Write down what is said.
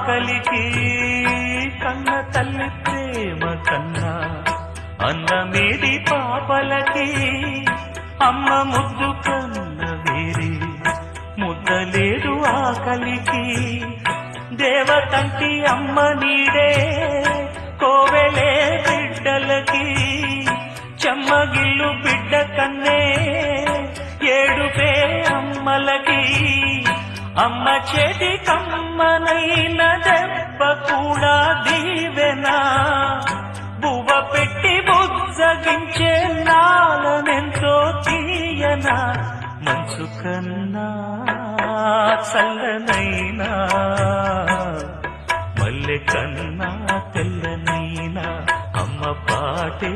ఆకలికి కన్న తల్లి ప్రేమ కన్నా అన్నమేది పాపలకి అమ్మ ముద్దు కన్న వేరే ముద్దలేదు ఆకలికి దేవతంటి అమ్మ నీడే కోవెలే బిడ్డలకి చెమ్మగిల్లు బిడ్డ కన్నే ఏడుపే అమ్మలకి అమ్మ చేతి కమ్మనైన దెబ్బ కూడా దీవెనా బువ్వ పెట్టి బుజ్జగించే నాలనెంతో తీయనా మనసు కన్నా చల్లనైనా మల్లె కన్నా తెల్లనైనా అమ్మ పాటే